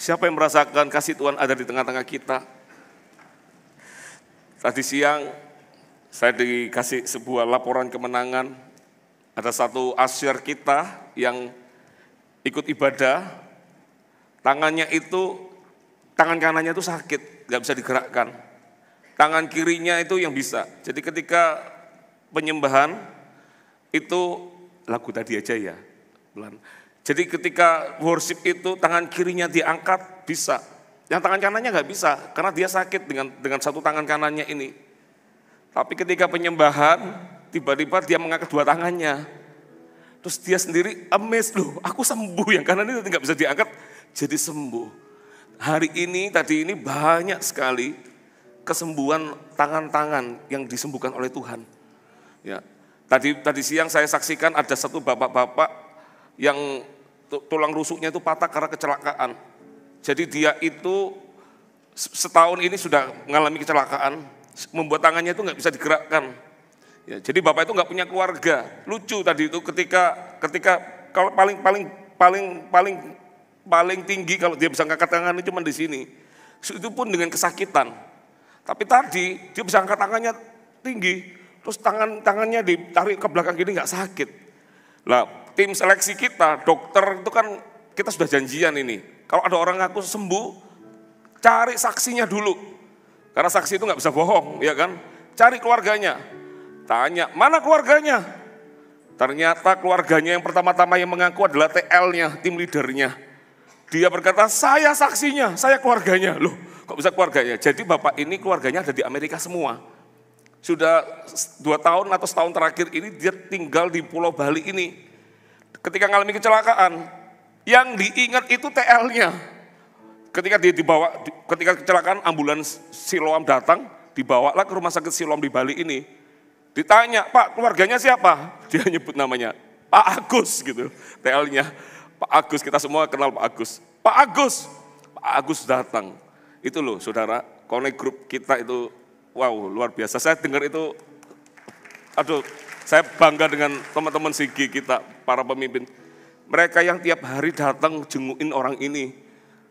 Siapa yang merasakan kasih Tuhan ada di tengah-tengah kita? Tadi siang saya dikasih sebuah laporan kemenangan. Ada satu asyir kita yang ikut ibadah, tangan kanannya itu sakit, nggak bisa digerakkan. Tangan kirinya itu yang bisa. Jadi ketika penyembahan itu lagu tadi aja ya. Jadi ketika worship itu tangan kirinya diangkat bisa. Yang tangan kanannya nggak bisa karena dia sakit dengan satu tangan kanannya ini. Tapi ketika penyembahan tiba-tiba dia mengangkat dua tangannya. Terus dia sendiri amazed, loh aku sembuh, yang kanan itu nggak bisa diangkat jadi sembuh. Hari ini tadi ini banyak sekali kesembuhan tangan-tangan yang disembuhkan oleh Tuhan. Ya, tadi siang saya saksikan ada satu bapak-bapak yang tulang rusuknya itu patah karena kecelakaan. Jadi dia itu setahun ini sudah mengalami kecelakaan, membuat tangannya itu nggak bisa digerakkan. Ya, jadi bapak itu nggak punya keluarga. Lucu tadi itu ketika kalau paling tinggi kalau dia bisa ngangkat tangannya cuma di sini. Itu pun dengan kesakitan. Tapi tadi dia bisa angkat tangannya tinggi, terus tangannya ditarik ke belakang gini nggak sakit. Lah, tim seleksi kita, dokter itu kan kita sudah janjian ini. Kalau ada orang ngaku sembuh, cari saksinya dulu. Karena saksi itu nggak bisa bohong, ya kan? Cari keluarganya. Tanya, mana keluarganya? Ternyata keluarganya yang pertama-tama yang mengaku adalah TL-nya, tim leadernya. Dia berkata, saya saksinya, saya keluarganya. Loh, kok bisa keluarganya? Jadi bapak ini keluarganya ada di Amerika semua. Sudah 2 tahun atau setahun terakhir ini dia tinggal di Pulau Bali ini. Ketika mengalami kecelakaan, yang diingat itu TL-nya. Ketika dia ketika kecelakaan ambulans Siloam datang, dibawalah ke rumah sakit Siloam di Bali ini. Ditanya, Pak keluarganya siapa? Dia nyebut namanya, Pak Agus gitu, TL-nya. Pak Agus, kita semua kenal Pak Agus. Pak Agus datang. Itu loh saudara, connect group kita itu, wow luar biasa. Saya dengar itu, aduh saya bangga dengan teman-teman Sigi kita, para pemimpin. Mereka yang tiap hari datang jengukin orang ini.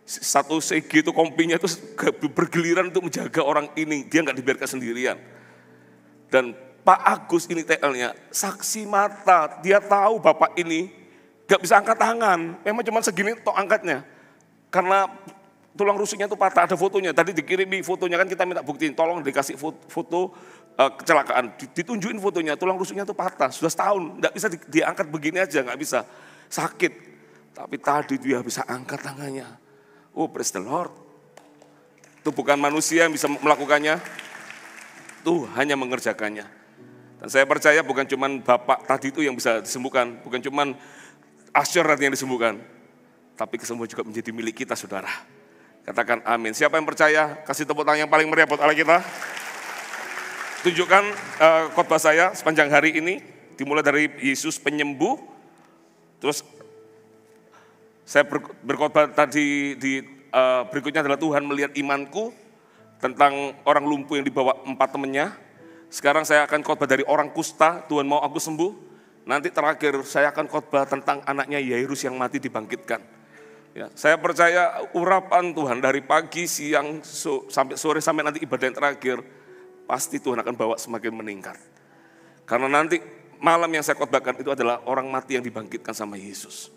Satu Sigi itu kompinya itu bergiliran untuk menjaga orang ini, dia nggak dibiarkan sendirian. Dan Pak Agus ini TL-nya, saksi mata, dia tahu bapak ini gak bisa angkat tangan, memang cuma segini tok angkatnya. Karena tulang rusuknya itu patah, ada fotonya, tadi dikirimi fotonya kan kita minta buktiin, tolong dikasih foto kecelakaan, ditunjukin fotonya, tulang rusuknya itu patah, sudah setahun, gak bisa diangkat begini aja, gak bisa, sakit. Tapi tadi dia bisa angkat tangannya, oh praise the Lord. Itu bukan manusia yang bisa melakukannya, Tuhan hanya mengerjakannya. Dan saya percaya bukan cuma bapak tadi itu yang bisa disembuhkan, bukan cuma asyir yang disembuhkan, tapi kesembuhan juga menjadi milik kita saudara. Katakan amin. Siapa yang percaya, kasih tepuk tangan yang paling meriah buat Allah kita. Tunjukkan khotbah saya sepanjang hari ini, dimulai dari Yesus penyembuh, terus saya berkhotbah tadi berikutnya adalah Tuhan melihat imanku, tentang orang lumpuh yang dibawa 4 temannya. Sekarang saya akan khotbah dari orang kusta, Tuhan mau aku sembuh. Nanti terakhir saya akan khotbah tentang anaknya Yairus yang mati dibangkitkan. Ya, saya percaya urapan Tuhan dari pagi, siang, sampai sore, sampai nanti ibadah yang terakhir, pasti Tuhan akan bawa semakin meningkat. Karena nanti malam yang saya khotbahkan itu adalah orang mati yang dibangkitkan sama Yesus.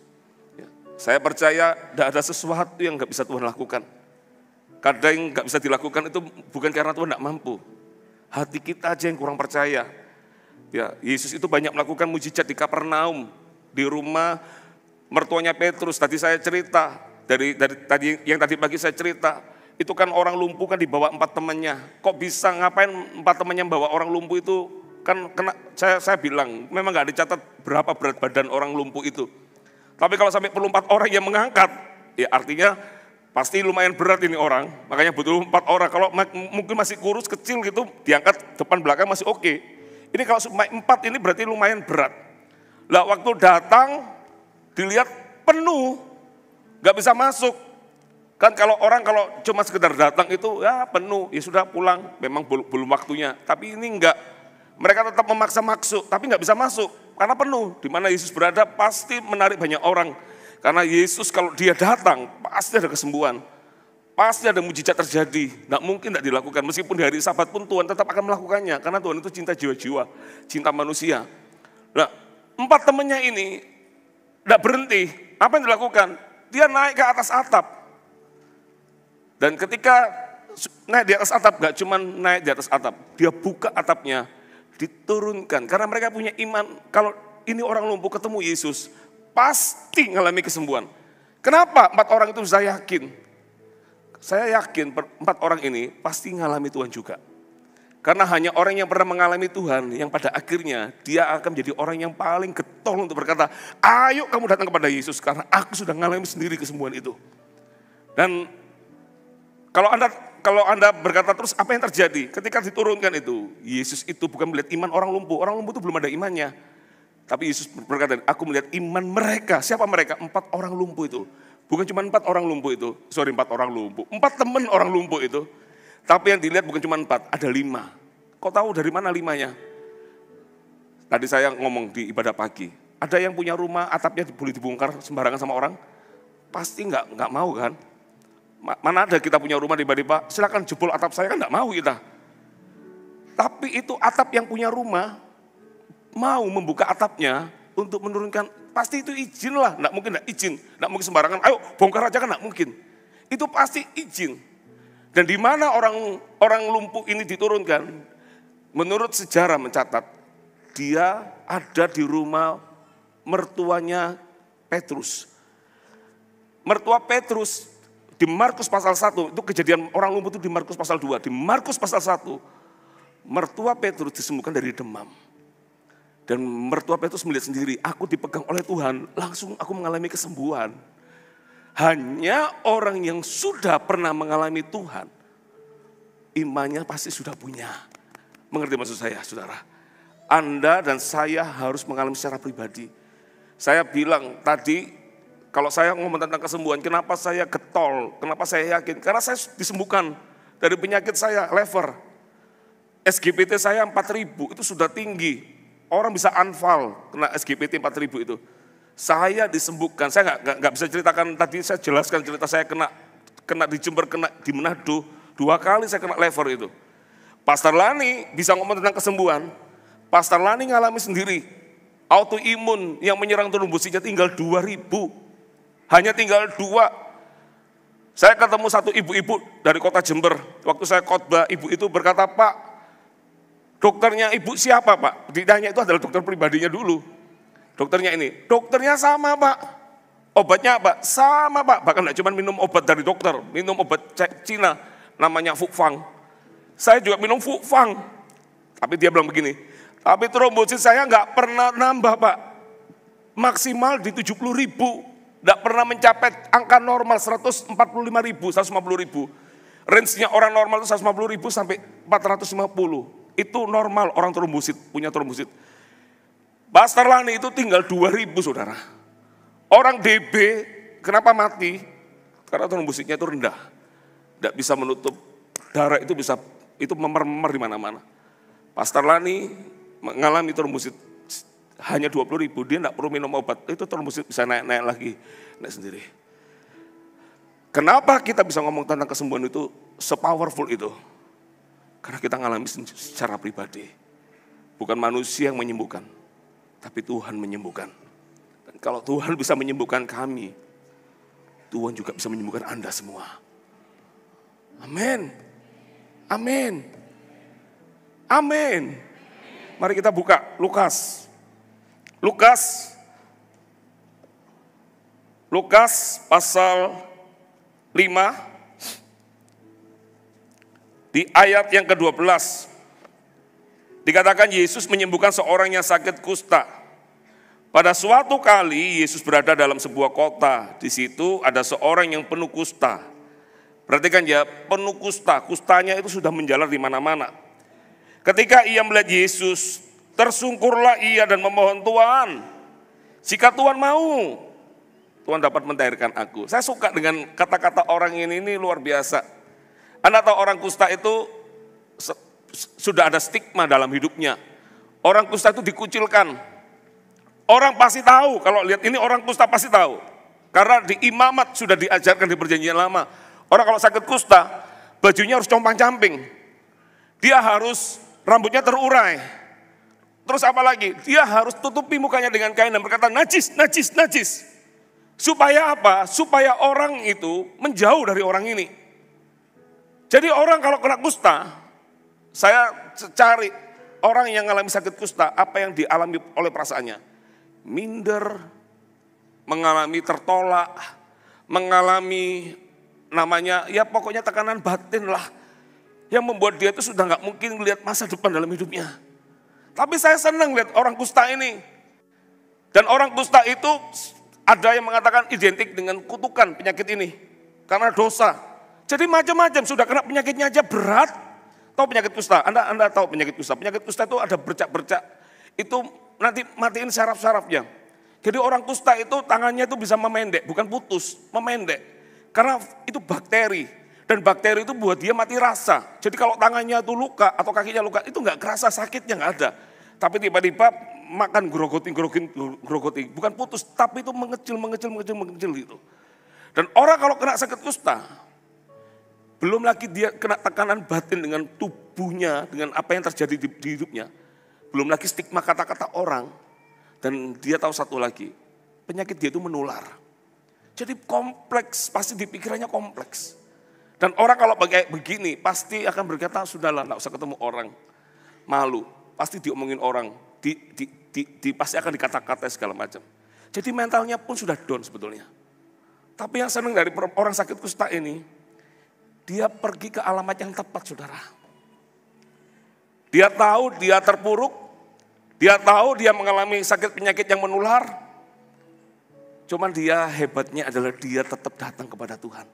Ya, saya percaya tidak ada sesuatu yang gak bisa Tuhan lakukan. Kadang yang gak bisa dilakukan itu bukan karena Tuhan gak mampu. Hati kita aja yang kurang percaya. Ya, Yesus itu banyak melakukan mujizat di Kapernaum, di rumah mertuanya Petrus. Tadi saya cerita, dari yang tadi pagi saya cerita, itu kan orang lumpuh kan dibawa 4 temannya. Kok bisa ngapain 4 temannya bawa orang lumpuh itu? Kan saya bilang, memang gak dicatat berapa berat badan orang lumpuh itu. Tapi kalau sampai perlu 4 orang yang mengangkat, ya artinya pasti lumayan berat ini orang, makanya butuh 4 orang. Kalau mungkin masih kurus, kecil gitu, diangkat depan belakang masih oke. Ini kalau 4 ini berarti lumayan berat. Lah waktu datang, dilihat penuh, gak bisa masuk. Kan kalau orang kalau cuma sekedar datang itu, ya penuh, ya sudah pulang, memang belum waktunya. Tapi ini enggak, mereka tetap memaksa masuk, tapi gak bisa masuk, karena penuh. Di mana Yesus berada pasti menarik banyak orang. Karena Yesus kalau dia datang, pasti ada kesembuhan. Pasti ada mujizat terjadi, nggak mungkin nggak dilakukan. Meskipun di hari Sabat pun Tuhan tetap akan melakukannya, karena Tuhan itu cinta jiwa-jiwa, cinta manusia. Nah, 4 temannya ini nggak berhenti. Apa yang dilakukan? Dia naik ke atas atap. Dan ketika naik di atas atap, nggak cuma naik di atas atap, dia buka atapnya, diturunkan. Karena mereka punya iman, kalau ini orang lumpuh ketemu Yesus, pasti ngalami kesembuhan. Kenapa 4 orang itu bisa yakin? Saya yakin 4 orang ini pasti ngalami Tuhan juga. Karena hanya orang yang pernah mengalami Tuhan yang pada akhirnya dia akan menjadi orang yang paling getol untuk berkata, ayo kamu datang kepada Yesus karena aku sudah ngalami sendiri kesembuhan itu. Dan kalau Anda berkata terus apa yang terjadi? Ketika diturunkan itu, Yesus itu bukan melihat iman orang lumpuh itu belum ada imannya. Tapi Yesus berkata, aku melihat iman mereka. Siapa mereka? 4 orang lumpuh itu. Bukan cuma 4 orang lumpuh itu, 4 teman orang lumpuh itu. Tapi yang dilihat bukan cuma 4, ada 5. Kau tahu dari mana 5-nya? Tadi saya ngomong di ibadah pagi, ada yang punya rumah atapnya boleh dibongkar sembarangan sama orang? Pasti nggak mau kan? Mana ada kita punya rumah tiba-tiba, silakan jebol atap saya, kan nggak mau kita. Tapi itu atap yang punya rumah, mau membuka atapnya untuk menurunkan, pasti itu izin lah, nggak mungkin nggak izin, nggak mungkin sembarangan, ayo bongkar aja kan nggak mungkin. Itu pasti izin. Dan di mana orang lumpuh ini diturunkan, menurut sejarah mencatat, dia ada di rumah mertuanya Petrus. Mertua Petrus di Markus pasal 1, itu kejadian orang lumpuh itu di Markus pasal 2, di Markus pasal 1, mertua Petrus disembuhkan dari demam. Dan mertua Petrus melihat sendiri, aku dipegang oleh Tuhan, langsung aku mengalami kesembuhan. Hanya orang yang sudah pernah mengalami Tuhan, imannya pasti sudah punya. Mengerti maksud saya, saudara? Anda dan saya harus mengalami secara pribadi. Saya bilang tadi, kalau saya ngomong tentang kesembuhan, kenapa saya getol, kenapa saya yakin? Karena saya disembuhkan dari penyakit saya, lever. SGPT saya 4.000, itu sudah tinggi. Orang bisa anfal kena SGPT 4.000 itu. Saya disembuhkan, saya nggak bisa ceritakan tadi, saya jelaskan cerita saya kena di Jember, kena di Manado, 2 kali saya kena lever itu. Pastor Lani bisa ngomong tentang kesembuhan, Pastor Lani ngalami sendiri, autoimun yang menyerang trombositnya tinggal 2.000, hanya tinggal 2. Saya ketemu satu ibu-ibu dari kota Jember, waktu saya khotbah, ibu itu berkata, Pak, dokternya ibu siapa Pak? Ditanya itu adalah dokter pribadinya dulu. Dokternya ini, dokternya sama Pak. Obatnya apa? Sama Pak. Bahkan tidak cuma minum obat dari dokter, minum obat Cina, namanya Fufang. Saya juga minum Fufang. Tapi dia bilang begini, tapi trombosit saya nggak pernah nambah Pak. Maksimal di 70.000. Nggak pernah mencapai angka normal 145.000, 150.000. Range-nya orang normal itu 150.000 sampai 450. Itu normal orang trombosit, punya trombosit. Pastor Lani itu tinggal 2.000 saudara. Orang DB kenapa mati? Karena trombositnya itu rendah. Tidak bisa menutup darah, itu memer-memer di mana-mana. Pastor Lani mengalami trombosit hanya 20.000, dia tidak perlu minum obat. Itu trombosit bisa naik-naik lagi, naik sendiri. Kenapa kita bisa ngomong tentang kesembuhan itu se-powerful itu? Karena kita ngalami secara pribadi. Bukan manusia yang menyembuhkan, tapi Tuhan menyembuhkan. Dan kalau Tuhan bisa menyembuhkan kami, Tuhan juga bisa menyembuhkan Anda semua. Amin. Amin. Amin. Mari kita buka Lukas. Lukas pasal 5. Di ayat yang ke-12, dikatakan Yesus menyembuhkan seorang yang sakit kusta. Pada suatu kali Yesus berada dalam sebuah kota, di situ ada seorang yang penuh kusta. Perhatikan ya, penuh kusta, kustanya itu sudah menjalar di mana-mana. Ketika ia melihat Yesus, tersungkurlah ia dan memohon, Tuhan, jika Tuhan mau, Tuhan dapat mentahirkan aku. Saya suka dengan kata-kata orang ini luar biasa. Anda tahu orang kusta itu sudah ada stigma dalam hidupnya. Orang kusta itu dikucilkan. Orang pasti tahu, kalau lihat ini orang kusta pasti tahu. Karena di imamat sudah diajarkan di perjanjian lama. Orang kalau sakit kusta, bajunya harus compang-camping. Dia harus rambutnya terurai. Terus apa lagi? Dia harus tutupi mukanya dengan kain dan berkata najis, najis, najis. Supaya apa? Supaya orang itu menjauh dari orang ini. Jadi orang kalau kena kusta, saya cari orang yang mengalami sakit kusta, apa yang dialami oleh perasaannya? Minder, mengalami tertolak, mengalami namanya ya pokoknya tekanan batin lah. Yang membuat dia itu sudah gak mungkin melihat masa depan dalam hidupnya. Tapi saya senang lihat orang kusta ini. Dan orang kusta itu ada yang mengatakan identik dengan kutukan penyakit ini. Karena dosa. Jadi macam-macam, sudah kena penyakitnya aja berat. Tahu penyakit kusta? Anda tahu penyakit kusta. Penyakit kusta itu ada bercak-bercak. Itu nanti matiin saraf-sarafnya. Jadi orang kusta itu tangannya itu bisa memendek, bukan putus, memendek. Karena itu bakteri. Dan bakteri itu buat dia mati rasa. Jadi kalau tangannya itu luka atau kakinya luka, itu nggak kerasa sakitnya, nggak ada. Tapi tiba-tiba makan grogoti. Bukan putus, tapi itu mengecil gitu. Dan orang kalau kena sakit kusta, belum lagi dia kena tekanan batin dengan tubuhnya, dengan apa yang terjadi di hidupnya. Belum lagi stigma kata-kata orang. Dan dia tahu satu lagi, penyakit dia itu menular. Jadi kompleks, pasti di pikirannya kompleks. Dan orang kalau kayak begini pasti akan berkata, sudahlah gak usah ketemu orang. Malu, pasti diomongin orang, pasti akan dikata-kata segala macam. Jadi mentalnya pun sudah down sebetulnya. Tapi yang senang dari orang sakit kusta ini, dia pergi ke alamat yang tepat saudara. Dia tahu dia terpuruk, dia tahu dia mengalami sakit penyakit yang menular. Cuman dia hebatnya adalah dia tetap datang kepada Tuhan.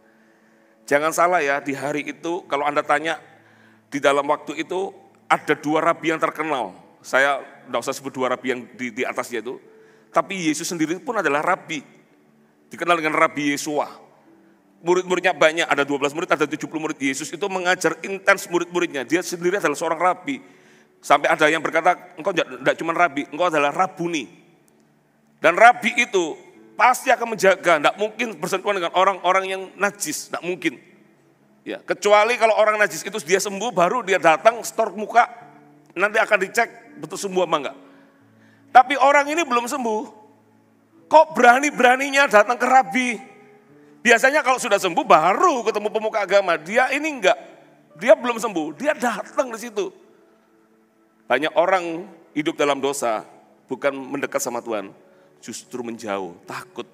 Jangan salah ya, di hari itu kalau Anda tanya, di dalam waktu itu ada 2 rabi yang terkenal. Saya tidak usah sebut 2 rabi yang di atasnya itu. Tapi Yesus sendiri pun adalah rabi. Dikenal dengan Rabi Yesua. Murid-muridnya banyak, ada 12 murid, ada 70 murid. Yesus itu mengajar intens murid-muridnya. Dia sendiri adalah seorang rabi. Sampai ada yang berkata, engkau tidak cuma rabi, engkau adalah rabuni. Dan rabi itu pasti akan menjaga, tidak mungkin bersentuhan dengan orang-orang yang najis, tidak mungkin. Ya, kecuali kalau orang najis itu dia sembuh, baru dia datang, store muka, nanti akan dicek betul sembuh apa enggak. Tapi orang ini belum sembuh, kok berani-beraninya datang ke rabi. Biasanya kalau sudah sembuh baru ketemu pemuka agama, dia ini enggak, dia belum sembuh, dia datang di situ. Banyak orang hidup dalam dosa, bukan mendekat sama Tuhan, justru menjauh, takut.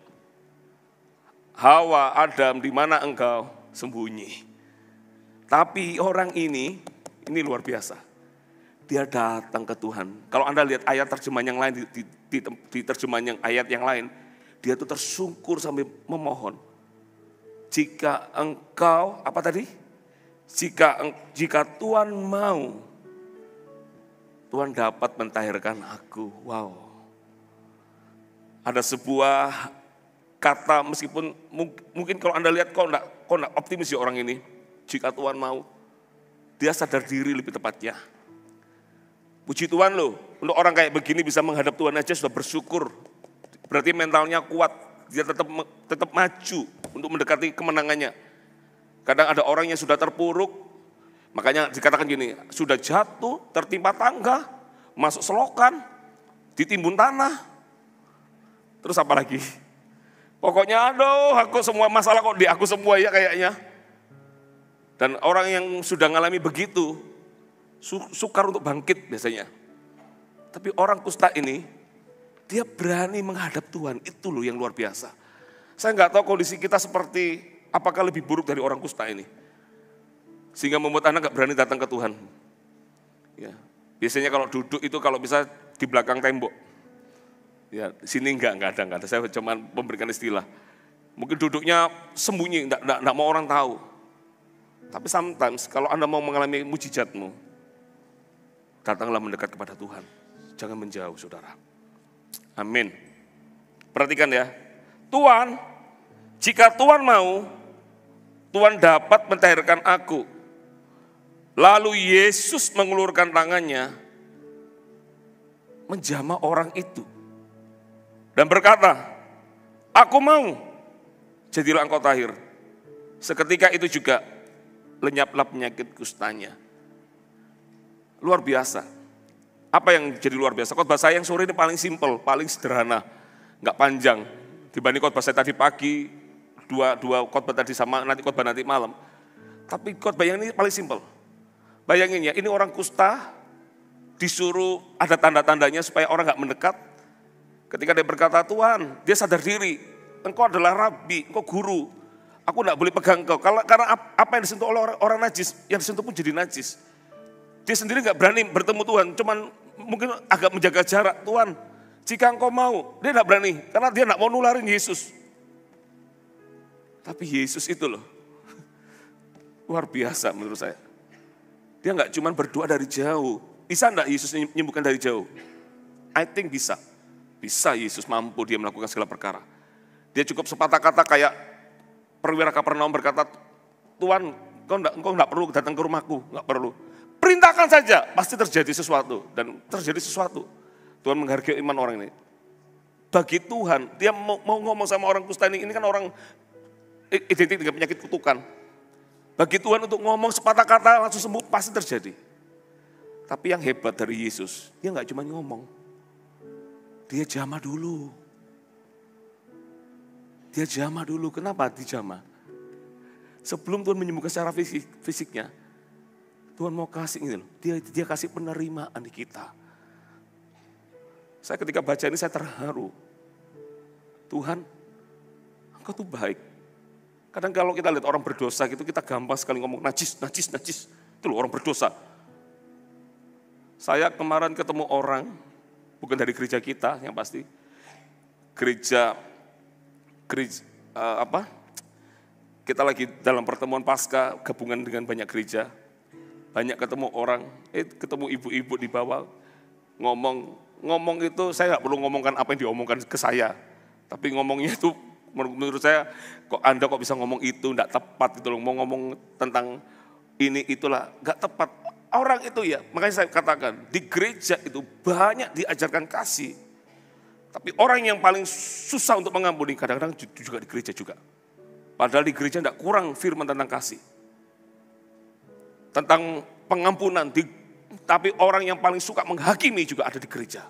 Hawa, Adam, di mana engkau sembunyi? Tapi orang ini luar biasa. Dia datang ke Tuhan. Kalau Anda lihat ayat terjemahan yang lain, di terjemahan yang ayat yang lain, dia tuh tersungkur sampai memohon. Jika engkau, apa tadi? Jika Tuhan mau, Tuhan dapat mentahirkan aku. Wow. Ada sebuah kata meskipun mungkin kalau Anda lihat kok enggak optimis ya orang ini. Jika Tuhan mau, dia sadar diri lebih tepatnya. Puji Tuhan loh, untuk orang kayak begini bisa menghadap Tuhan aja sudah bersyukur. Berarti mentalnya kuat, dia tetap maju untuk mendekati kemenangannya. Kadang ada orang yang sudah terpuruk, makanya dikatakan gini, sudah jatuh, tertimpa tangga, masuk selokan, ditimbun tanah. Terus apa lagi? Pokoknya aduh aku semua masalah kok di aku semua ya kayaknya. Dan orang yang sudah ngalami begitu, sukar untuk bangkit biasanya. Tapi orang kusta ini, dia berani menghadap Tuhan, itu loh yang luar biasa. Saya nggak tahu kondisi kita seperti, apakah lebih buruk dari orang kusta ini. Sehingga membuat anak nggak berani datang ke Tuhan. Ya, biasanya kalau duduk itu kalau bisa di belakang tembok. Ya, sini enggak ada. Saya cuma memberikan istilah. Mungkin duduknya sembunyi, enggak mau orang tahu. Tapi sometimes kalau Anda mau mengalami mujizatmu, datanglah mendekat kepada Tuhan. Jangan menjauh, saudara. Amin. Perhatikan ya. Tuhan, jika Tuhan mau, Tuhan dapat mentahirkan aku. Lalu Yesus mengulurkan tangannya, menjamah orang itu. Dan berkata, aku mau, jadilah engkau tahir. Seketika itu juga lenyaplah penyakit kustanya. Luar biasa. Apa yang jadi luar biasa? Khotbah saya yang sore ini paling simpel, paling sederhana, nggak panjang. Dibanding khotbah saya tadi pagi, dua khotbah tadi sama nanti khotbah nanti malam. Tapi khotbah yang ini paling simpel. Bayangin ya, ini orang kusta disuruh ada tanda-tandanya supaya orang nggak mendekat. Ketika dia berkata, Tuhan, dia sadar diri, engkau adalah rabi, engkau guru. Aku tidak boleh pegang engkau, karena apa yang disentuh oleh orang najis, yang disentuh pun jadi najis. Dia sendiri nggak berani bertemu Tuhan, cuman mungkin agak menjaga jarak. Tuhan, jika engkau mau, dia tidak berani, karena dia tidak mau nularin Yesus. Tapi Yesus itu loh, luar biasa menurut saya. Dia nggak cuma berdoa dari jauh. Bisa enggak Yesus menyembuhkan dari jauh? I think bisa. Bisa Yesus mampu dia melakukan segala perkara. Dia cukup sepatah kata kayak perwira Kapernaum berkata, Tuhan, engkau enggak perlu datang ke rumahku, enggak perlu. Perintahkan saja, pasti terjadi sesuatu. Dan terjadi sesuatu. Tuhan menghargai iman orang ini. Bagi Tuhan, dia mau ngomong sama orang kusta ini kan orang identik dengan penyakit kutukan. Bagi Tuhan untuk ngomong sepatah kata langsung sembuh pasti terjadi. Tapi yang hebat dari Yesus, dia nggak cuma ngomong. Dia jamah dulu. Dia jamah dulu. Kenapa dijamah? Sebelum Tuhan menyembuhkan secara fisiknya, Tuhan mau kasih ini loh. Dia kasih penerimaan di kita. Saya ketika baca ini saya terharu. Tuhan, Engkau tuh baik. Kadang kalau kita lihat orang berdosa gitu, kita gampang sekali ngomong najis. Itu loh orang berdosa. Saya kemarin ketemu orang, bukan dari gereja kita yang pasti. Gereja kita lagi dalam pertemuan Paskah, gabungan dengan banyak gereja. Banyak ketemu orang, ketemu ibu-ibu di bawah. Ngomong itu saya nggak perlu ngomongkan apa yang diomongkan ke saya. Tapi ngomongnya itu menurut saya, kok Anda kok bisa ngomong itu, enggak tepat gitu loh, mau ngomong tentang ini itulah, enggak tepat. Orang itu ya, makanya saya katakan, di gereja itu banyak diajarkan kasih. Tapi orang yang paling susah untuk mengampuni, kadang-kadang juga di gereja juga. Padahal di gereja enggak kurang firman tentang kasih. Tentang pengampunan, tapi orang yang paling suka menghakimi juga ada di gereja.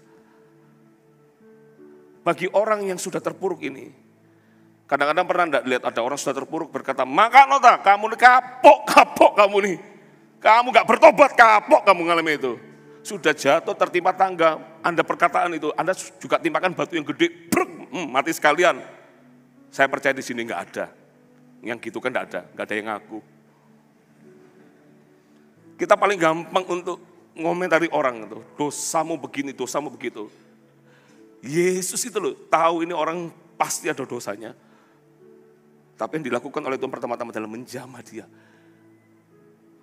Bagi orang yang sudah terpuruk ini, kadang-kadang pernah enggak lihat ada orang sudah terpuruk berkata, maka nota kamu nih kapok kamu nih. Kamu enggak bertobat, kapok kamu ngalami itu. Sudah jatuh tertimpa tangga, Anda perkataan itu, Anda juga timpakan batu yang gede, mati sekalian. Saya percaya di sini enggak ada. Yang gitu kan enggak ada yang ngaku. Kita paling gampang untuk ngomentari orang itu, dosamu begini, dosamu begitu. Yesus itu loh, tahu ini orang pasti ada dosanya. Tapi yang dilakukan oleh Tuhan pertama-tama adalah menjamah dia.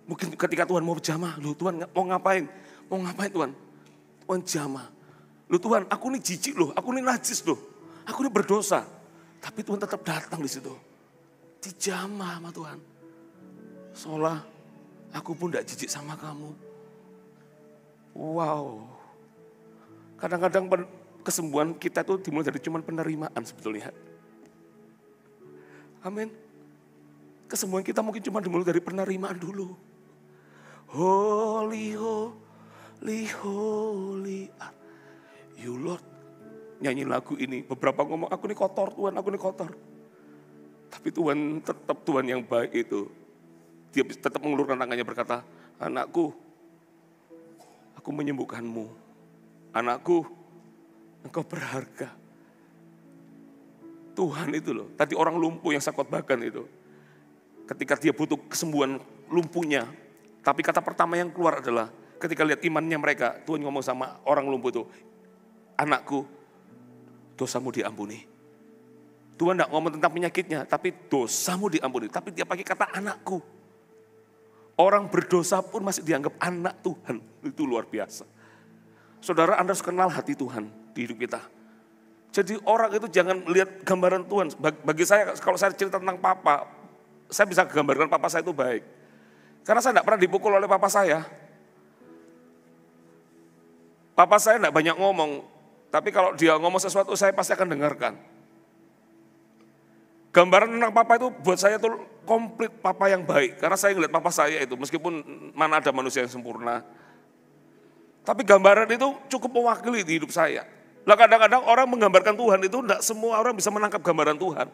Mungkin ketika Tuhan mau jamah, loh Tuhan mau ngapain? Mau ngapain Tuhan? Tuhan jamah. Loh Tuhan, aku ini jijik loh, aku ini najis loh. Aku ini berdosa. Tapi Tuhan tetap datang di situ. Dijamah sama Tuhan. Seolah aku pun tidak jijik sama kamu. Wow. Kadang-kadang kesembuhan kita tuh dimulai dari cuman penerimaan sebetulnya. Amin. Kesembuhan kita mungkin cuma dimulai dari penerimaan dulu. Holy, holy, holy are you Lord. Nyanyi lagu ini, beberapa ngomong, aku ini kotor Tuhan, aku ini kotor. Tapi Tuhan tetap Tuhan yang baik itu. Dia tetap mengulurkan tangannya berkata, anakku, aku menyembuhkanmu. Anakku, engkau berharga. Tuhan itu loh, tadi orang lumpuh yang saya khotbahkan itu. Ketika dia butuh kesembuhan lumpuhnya, tapi kata pertama yang keluar adalah ketika lihat imannya mereka, Tuhan ngomong sama orang lumpuh itu, anakku, dosamu diampuni. Tuhan tidak ngomong tentang penyakitnya, tapi dosamu diampuni. Tapi dia pakai kata anakku. Orang berdosa pun masih dianggap anak Tuhan, itu luar biasa. Saudara, Anda harus kenal hati Tuhan di hidup kita. Jadi orang itu jangan lihat gambaran Tuhan. Bagi saya, kalau saya cerita tentang papa, saya bisa gambarkan papa saya itu baik. Karena saya tidak pernah dipukul oleh papa saya. Papa saya tidak banyak ngomong, tapi kalau dia ngomong sesuatu saya pasti akan dengarkan. Gambaran tentang papa itu buat saya tuh komplit papa yang baik. Karena saya ngeliat papa saya itu, meskipun mana ada manusia yang sempurna. Tapi gambaran itu cukup mewakili di hidup saya. Lah kadang-kadang orang menggambarkan Tuhan itu enggak semua orang bisa menangkap gambaran Tuhan.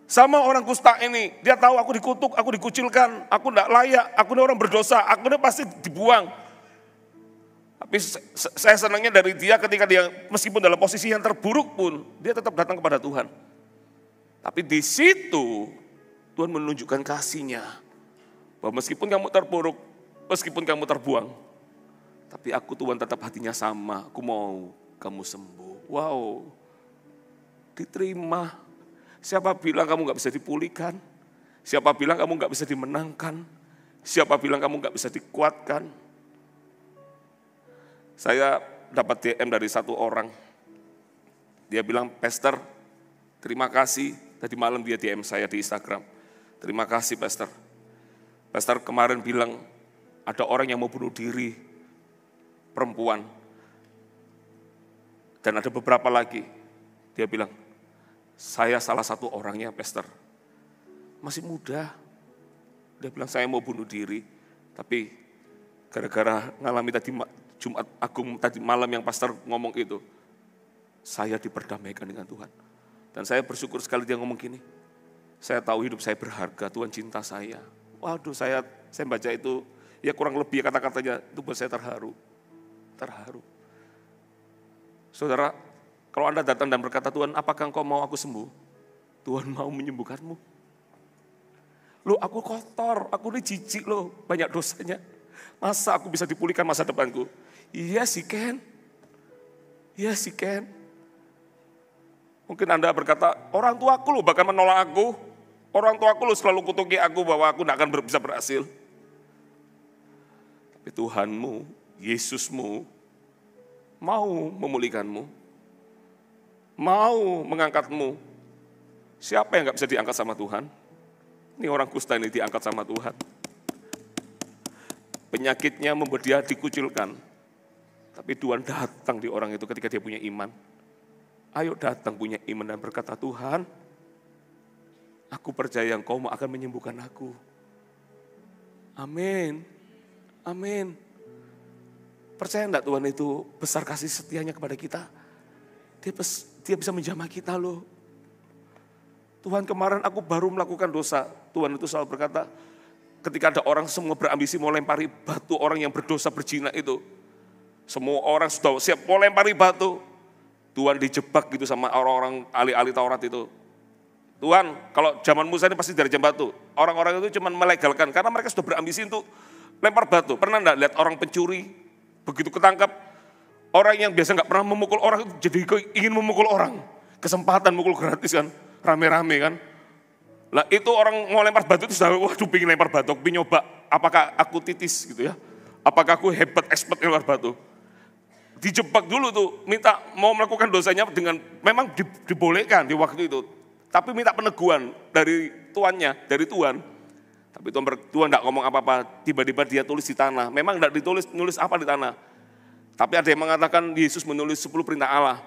Sama orang kusta ini, dia tahu aku dikutuk, aku dikucilkan, aku enggak layak, aku ini orang berdosa, aku ini pasti dibuang. Tapi saya senangnya dari dia ketika dia meskipun dalam posisi yang terburuk pun, dia tetap datang kepada Tuhan. Tapi di situ Tuhan menunjukkan kasih-Nya. Bahwa meskipun kamu terpuruk, meskipun kamu terbuang, tapi aku Tuhan tetap hatinya sama, aku mau kamu sembuh. Wow, diterima. Siapa bilang kamu gak bisa dipulihkan? Siapa bilang kamu gak bisa dimenangkan? Siapa bilang kamu gak bisa dikuatkan? Saya dapat DM dari satu orang. Dia bilang, Pastor, terima kasih. Tadi malam dia DM saya di Instagram. Terima kasih Pastor. Pastor kemarin bilang ada orang yang mau bunuh diri, perempuan. Dan ada beberapa lagi. Dia bilang, saya salah satu orangnya Pastor. Masih muda. Dia bilang saya mau bunuh diri. Tapi gara-gara ngalami tadi Jumat Agung tadi malam yang Pastor ngomong itu, saya diperdamaikan dengan Tuhan. Dan saya bersyukur sekali dia ngomong gini, saya tahu hidup saya berharga, Tuhan cinta saya. Waduh, saya baca itu, ya kurang lebih kata-katanya, itu buat saya terharu. Terharu. Saudara, kalau Anda datang dan berkata, Tuhan apakah engkau mau aku sembuh? Tuhan mau menyembuhkanmu. Loh aku kotor, aku ini jijik loh, banyak dosanya. Masa aku bisa dipulihkan masa depanku? Yes, he can. Yes, he can. Mungkin Anda berkata, orang tuaku loh bahkan menolak aku. Orang tuaku loh selalu kutuki aku bahwa aku tidak akan bisa berhasil. Tapi Tuhanmu, Yesusmu, mau memulihkanmu. Mau mengangkatmu. Siapa yang gak bisa diangkat sama Tuhan? Ini orang kusta ini diangkat sama Tuhan. Penyakitnya membuat dia dikucilkan. Tapi Tuhan datang di orang itu ketika dia punya iman. Ayo datang punya iman dan berkata, Tuhan, aku percaya Engkau akan menyembuhkan aku. Amin. Amin. Percaya enggak Tuhan itu besar kasih setianya kepada kita? Dia bisa menjamah kita loh. Tuhan kemarin aku baru melakukan dosa. Tuhan itu selalu berkata, ketika ada orang semua berambisi mau lempari batu orang yang berdosa berzina itu. Semua orang sudah siap mau lempari batu. Tuhan dijebak gitu sama orang-orang ahli-ahli Taurat itu. Tuhan, kalau zaman Musa ini pasti dari jam batu. Orang-orang itu cuma melegalkan karena mereka sudah berambisi untuk lempar batu. Pernah enggak lihat orang pencuri begitu ketangkap, orang yang biasa enggak pernah memukul orang jadi ingin memukul orang. Kesempatan mukul gratis kan, rame-rame kan. Lah itu orang mau lempar batu itu sudah waduh pengen lempar batu, pengen nyoba apakah aku titis gitu ya. Apakah aku hebat expert lempar batu. Dijebak dulu tuh, minta mau melakukan dosanya dengan memang dibolehkan di waktu itu. Tapi minta peneguhan dari tuannya, dari Tuhan. Tapi Tuhan enggak ngomong apa-apa, tiba-tiba dia tulis di tanah. Memang enggak nulis apa di tanah. Tapi ada yang mengatakan Yesus menulis 10 perintah Allah.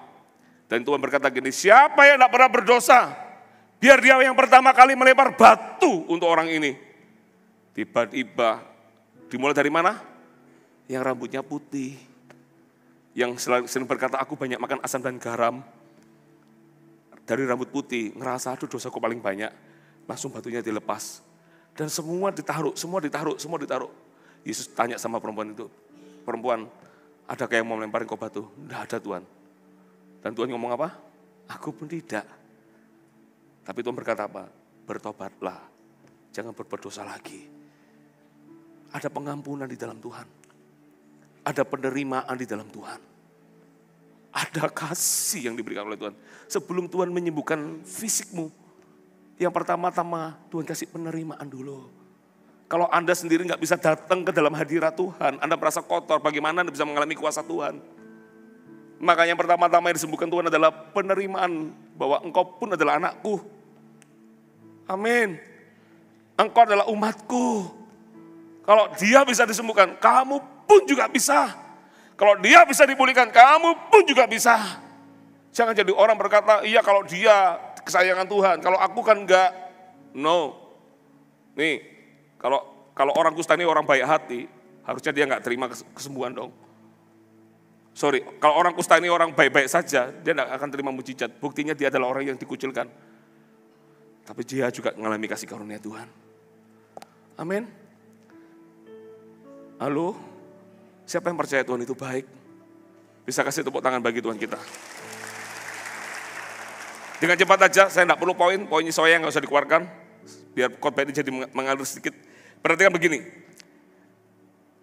Dan Tuhan berkata gini, siapa yang enggak pernah berdosa, biar dia yang pertama kali melempar batu untuk orang ini. Tiba-tiba, dimulai dari mana? Yang rambutnya putih. Yang sering berkata, aku banyak makan asam dan garam. Dari rambut putih, ngerasa aduh dosaku paling banyak. Langsung batunya dilepas. Dan semua ditaruh. Yesus tanya sama perempuan itu, perempuan, adakah yang mau melemparin kau batu? Tidak ada Tuhan. Dan Tuhan ngomong apa? Aku pun tidak. Tapi Tuhan berkata apa? Bertobatlah, jangan berbuat dosa lagi. Ada pengampunan di dalam Tuhan. Ada penerimaan di dalam Tuhan. Ada kasih yang diberikan oleh Tuhan. Sebelum Tuhan menyembuhkan fisikmu, yang pertama-tama Tuhan kasih penerimaan dulu. Kalau Anda sendiri nggak bisa datang ke dalam hadirat Tuhan, Anda merasa kotor, bagaimana Anda bisa mengalami kuasa Tuhan? Makanya yang pertama-tama yang disembuhkan Tuhan adalah penerimaan bahwa engkau pun adalah anakku. Amin. Engkau adalah umatku. Kalau dia bisa disembuhkan, kamu pun juga bisa. Kalau dia bisa dipulihkan, kamu pun juga bisa. Jangan jadi orang berkata, iya kalau dia kesayangan Tuhan. Kalau aku kan enggak. No. Nih, kalau orang kusta ini orang baik hati, harusnya dia enggak terima kesembuhan dong. Sorry, kalau orang kusta ini orang baik-baik saja, dia enggak akan terima mujizat. Buktinya dia adalah orang yang dikucilkan. Tapi dia juga mengalami kasih karunia Tuhan. Amin. Halo, siapa yang percaya Tuhan itu baik? Bisa kasih tepuk tangan bagi Tuhan kita. Dengan cepat aja, saya enggak perlu poinnya saya nggak usah dikeluarkan. Biar khotbah ini jadi mengalir sedikit. Perhatikan begini.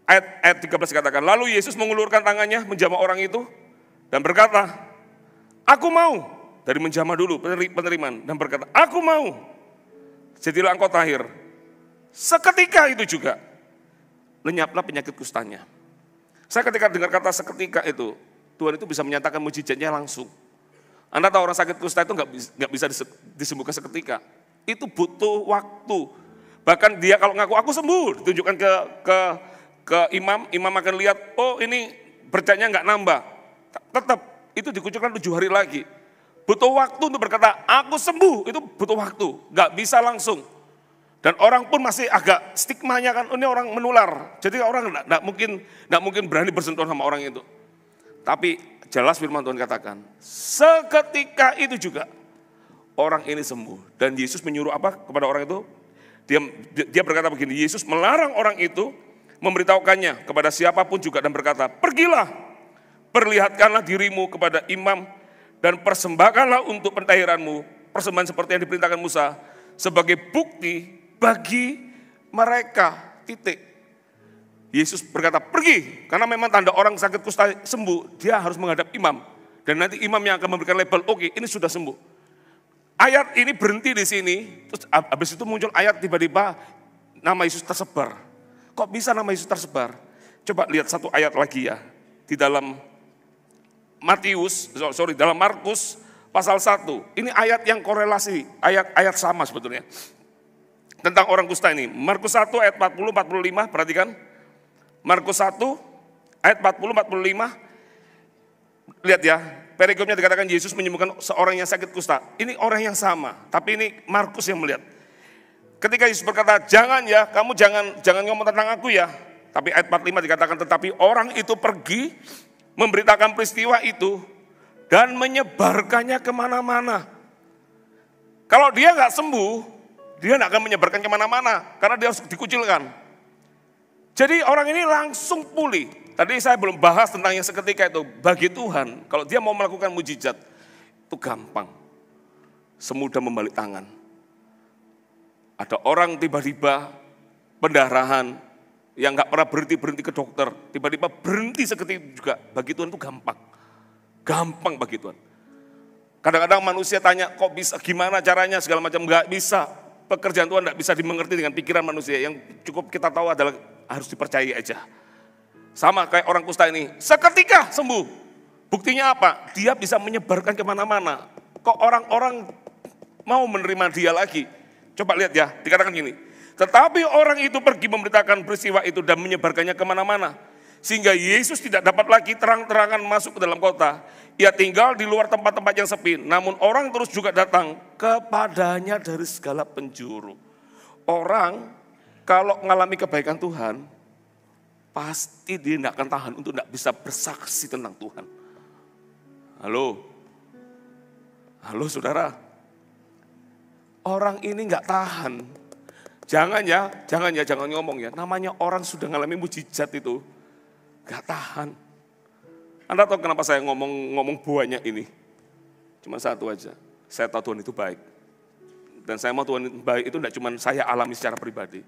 Ayat 13 katakan, lalu Yesus mengulurkan tangannya menjamah orang itu dan berkata, aku mau. Dari menjamah dulu penerimaan dan berkata, aku mau. Jadilah engkau tahir. Seketika itu juga lenyaplah penyakit kustanya. Saya ketika dengar kata seketika itu, Tuhan itu bisa menyatakan mujizatnya langsung. Anda tahu orang sakit kusta itu nggak bisa disembuhkan seketika. Itu butuh waktu. Bahkan dia kalau ngaku aku sembuh, ditunjukkan ke imam akan lihat, oh ini bercanya nggak nambah. Tetap itu dikucurkan 7 hari lagi. Butuh waktu untuk berkata, aku sembuh, itu butuh waktu. Nggak bisa langsung. Dan orang pun masih agak stigmanya kan, ini orang menular. Jadi orang nggak mungkin berani bersentuhan sama orang itu. Tapi jelas firman Tuhan katakan, seketika itu juga orang ini sembuh. Dan Yesus menyuruh apa kepada orang itu? Dia berkata begini, Yesus melarang orang itu memberitahukannya kepada siapapun juga dan berkata, pergilah, perlihatkanlah dirimu kepada imam dan persembahkanlah untuk pentahiranmu, persembahan seperti yang diperintahkan Musa, sebagai bukti bagi mereka, titik. Yesus berkata, pergi, karena memang tanda orang sakit kusta sembuh, dia harus menghadap imam. Dan nanti imam yang akan memberikan label, oke, ini sudah sembuh. Ayat ini berhenti di sini, terus habis itu muncul ayat tiba-tiba nama Yesus tersebar. Kok bisa nama Yesus tersebar? Coba lihat satu ayat lagi ya. Di dalam dalam Markus pasal 1. Ini ayat yang korelasi, ayat sama sebetulnya. Tentang orang kusta ini. Markus 1 ayat 40-45, perhatikan. Markus 1 ayat 40-45. Lihat ya, perikopnya dikatakan Yesus menyembuhkan seorang yang sakit kusta. Ini orang yang sama, tapi ini Markus yang melihat. Ketika Yesus berkata, jangan ya, kamu jangan ngomong tentang aku ya. Tapi ayat 45 dikatakan, tetapi orang itu pergi memberitakan peristiwa itu dan menyebarkannya kemana-mana. Kalau dia nggak sembuh, dia nggak akan menyebarkan kemana-mana karena dia harus dikucilkan. Jadi orang ini langsung pulih. Tadi saya belum bahas tentang yang seketika itu. Bagi Tuhan, kalau dia mau melakukan mujizat, itu gampang. Semudah membalik tangan. Ada orang tiba-tiba pendarahan yang nggak pernah berhenti ke dokter, tiba-tiba berhenti seketika juga. Bagi Tuhan itu gampang. Gampang bagi Tuhan. Kadang-kadang manusia tanya, kok bisa, gimana caranya, segala macam, nggak bisa. Pekerjaan Tuhan nggak bisa dimengerti dengan pikiran manusia. Yang cukup kita tahu adalah harus dipercayai aja. Sama kayak orang kusta ini, seketika sembuh. Buktinya apa? Dia bisa menyebarkan kemana-mana. Kok orang-orang mau menerima dia lagi? Coba lihat ya, dikatakan gini. Tetapi orang itu pergi memberitakan peristiwa itu dan menyebarkannya kemana-mana. Sehingga Yesus tidak dapat lagi terang-terangan masuk ke dalam kota. Ia tinggal di luar tempat-tempat yang sepi. Namun orang terus juga datang kepadanya dari segala penjuru. Orang kalau mengalami kebaikan Tuhan, pasti dia tidak akan tahan untuk tidak bisa bersaksi tentang Tuhan. Halo saudara. Orang ini nggak tahan. Jangan ngomong ya. Namanya orang sudah mengalami mujizat itu, nggak tahan. Anda tahu kenapa saya ngomong banyak ini? Cuma satu aja. Saya tahu Tuhan itu baik. Dan saya mau Tuhan baik itu tidak cuma saya alami secara pribadi,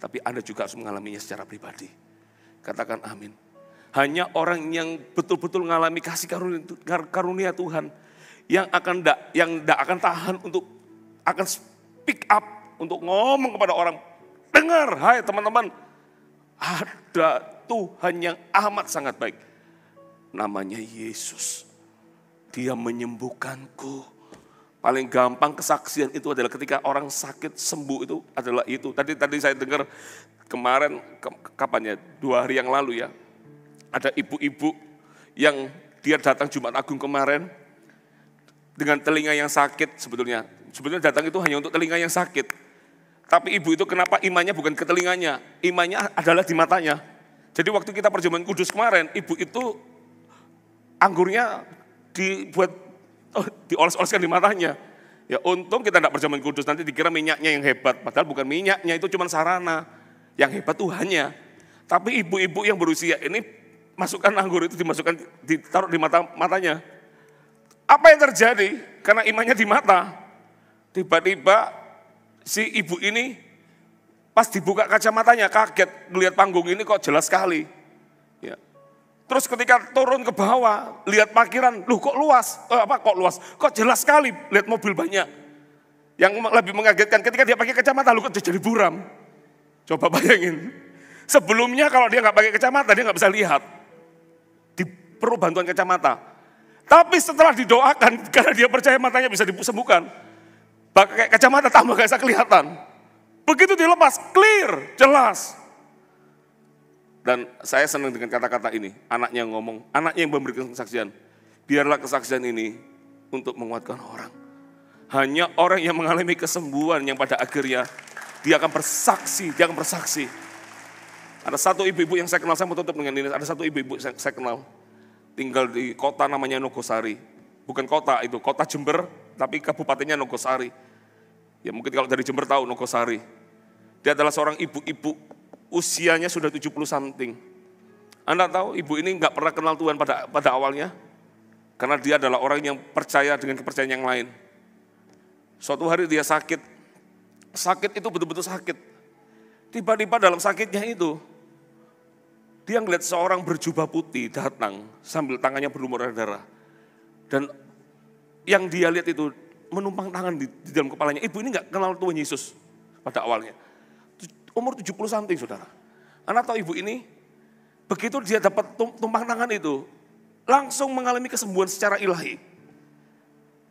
tapi Anda juga harus mengalaminya secara pribadi. Katakan amin. Hanya orang yang betul-betul mengalami kasih karunia Tuhan yang tidak akan tahan untuk akan speak up untuk ngomong kepada orang. Dengar, hai teman-teman, ada Tuhan yang amat sangat baik. Namanya Yesus. Dia menyembuhkanku. Paling gampang kesaksian itu adalah ketika orang sakit sembuh itu adalah itu. Tadi saya dengar kemarin, kapan ya, 2 hari yang lalu ya. Ada ibu-ibu yang dia datang Jumat Agung kemarin. dengan telinga yang sakit sebetulnya. Sebetulnya datang itu hanya untuk telinga yang sakit. Tapi ibu itu kenapa imannya bukan ke telinganya, imannya adalah di matanya. Jadi waktu kita perjamuan kudus kemarin, ibu itu anggurnya dioles-oleskan di matanya. Ya untung kita tidak perjamuan kudus, nanti dikira minyaknya yang hebat. Padahal bukan minyaknya, itu cuma sarana. Yang hebat Tuhannya. Tapi ibu-ibu yang berusia ini, masukkan anggur itu ditaruh di matanya. Apa yang terjadi? Karena imannya di mata. Tiba-tiba si ibu ini pas dibuka kacamatanya kaget melihat panggung ini kok jelas sekali. Ya. Terus ketika turun ke bawah lihat parkiran, loh kok luas? Kok jelas sekali lihat mobil banyak. Yang lebih mengagetkan ketika dia pakai kacamata, loh kok jadi buram. Coba bayangin. Sebelumnya kalau dia nggak pakai kacamata dia nggak bisa lihat. Perlu bantuan kacamata. Tapi setelah didoakan karena dia percaya matanya bisa disembuhkan. Pakai kacamata tambah gak bisa kelihatan. Begitu dilepas, clear, jelas. Dan saya senang dengan kata-kata ini. Anaknya ngomong, anaknya yang memberikan kesaksian. Biarlah kesaksian ini untuk menguatkan orang. Hanya orang yang mengalami kesembuhan yang pada akhirnya dia akan bersaksi, Ada satu ibu-ibu yang saya kenal, saya mau tutup dengan ini. Ada satu ibu-ibu yang saya kenal. Tinggal di kota namanya Nogosari. Bukan kota itu, kota Jember, tapi kabupatennya Nogosari. Ya mungkin kalau dari Jember tahu Nogosari. Dia adalah seorang ibu-ibu, usianya sudah 70 something. Anda tahu ibu ini nggak pernah kenal Tuhan pada awalnya. Karena dia adalah orang yang percaya dengan kepercayaan yang lain. Suatu hari dia sakit. Sakit itu betul-betul sakit. Tiba-tiba dalam sakitnya itu, dia ngeliat seorang berjubah putih datang sambil tangannya berlumuran darah. Dan yang dia lihat itu menumpang tangan di dalam kepalanya. Ibu ini nggak kenal Tuhan Yesus pada awalnya. Umur 70 something saudara. Anda tahu ibu ini, begitu dia dapat tumpang tangan itu, langsung mengalami kesembuhan secara ilahi.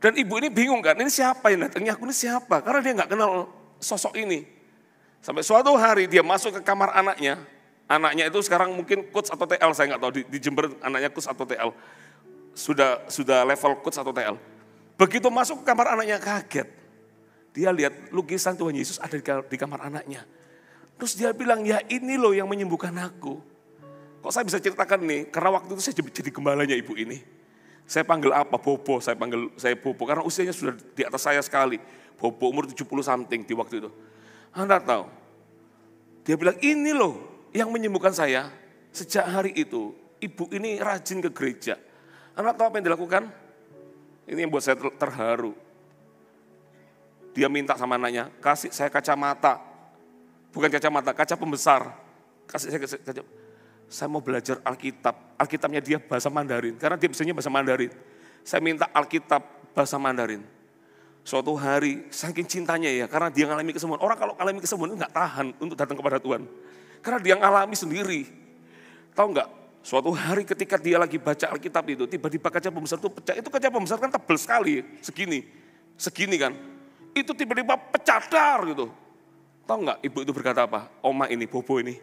Dan ibu ini bingung kan, ini siapa yang datangnya, aku ini siapa? Karena dia nggak kenal sosok ini. Sampai suatu hari dia masuk ke kamar anaknya. Anaknya itu sekarang mungkin coach atau TL, saya nggak tahu di Jember anaknya coach atau TL. Sudah level coach atau TL. Begitu masuk ke kamar anaknya kaget. Dia lihat lukisan Tuhan Yesus ada di kamar anaknya. Terus dia bilang, ya ini loh yang menyembuhkan aku. Kok saya bisa ceritakan nih, karena waktu itu saya jadi gembalanya ibu ini. Saya panggil apa? Bobo, saya Bobo, karena usianya sudah di atas saya sekali. Bobo umur 70 something di waktu itu. Anda tahu, dia bilang ini loh yang menyembuhkan saya. Sejak hari itu, ibu ini rajin ke gereja. Anda tahu apa yang dilakukan? Ini yang buat saya terharu. Dia minta sama anaknya, kasih saya kacamata. Bukan kacamata, kaca pembesar. Kasih saya kaca. Saya mau belajar Alkitab. Alkitabnya dia bahasa Mandarin, karena dia bisanya bahasa Mandarin. Saya minta Alkitab bahasa Mandarin. Suatu hari, saking cintanya ya, karena dia ngalami kesembuhan. Orang kalau ngalami kesembuhan itu nggak tahan untuk datang kepada Tuhan. Karena dia ngalami sendiri. Tahu nggak? Suatu hari ketika dia lagi baca Alkitab itu, tiba-tiba kaca pembesar itu pecah. Itu kaca pembesar kan tebal sekali, segini kan. Itu tiba-tiba pecah dar gitu. Tahu nggak ibu itu berkata apa? Oma ini, Bobo ini,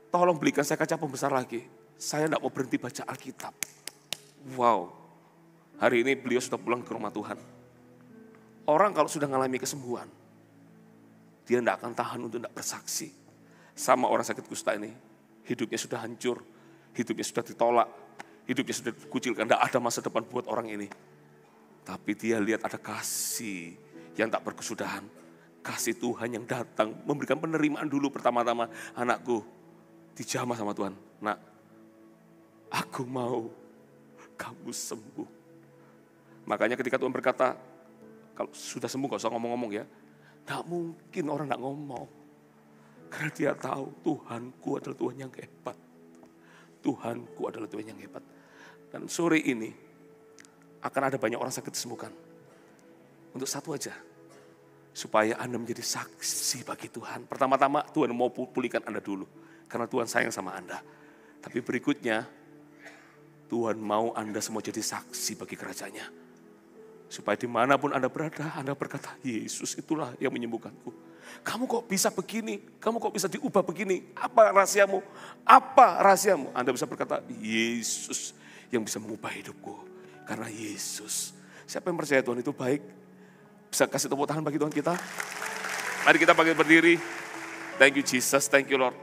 tolong belikan saya kaca pembesar lagi. Saya nggak mau berhenti baca Alkitab. Wow, hari ini beliau sudah pulang ke rumah Tuhan. Orang kalau sudah mengalami kesembuhan, dia tidak akan tahan untuk tidak bersaksi. Sama orang sakit kusta ini, hidupnya sudah hancur, hidupnya sudah ditolak, hidupnya sudah dikucilkan, tidak ada masa depan buat orang ini. Tapi dia lihat ada kasih yang tak berkesudahan. Kasih Tuhan yang datang, memberikan penerimaan dulu pertama-tama. Anakku, dijamah sama Tuhan. Nak, aku mau kamu sembuh. Makanya ketika Tuhan berkata, kalau sudah sembuh gak usah ngomong-ngomong ya. Gak mungkin orang gak ngomong. Karena dia tahu Tuhanku adalah Tuhan yang hebat. Tuhanku adalah Tuhan yang hebat. Dan sore ini akan ada banyak orang sakit disembuhkan. Untuk satu aja. Supaya Anda menjadi saksi bagi Tuhan. Pertama-tama Tuhan mau pulihkan Anda dulu. Karena Tuhan sayang sama Anda. Tapi berikutnya Tuhan mau Anda semua jadi saksi bagi kerajaannya. Supaya dimanapun Anda berada, Anda berkata, Yesus itulah yang menyembuhkanku. Kamu kok bisa begini? Kamu kok bisa diubah begini? Apa rahasiamu? Apa rahasiamu? Anda bisa berkata, Yesus yang bisa mengubah hidupku. Karena Yesus Siapa yang percaya Tuhan itu baik? Bisa kasih tepuk tangan bagi Tuhan kita? Mari kita bangkit berdiri. Thank you Jesus, thank you Lord.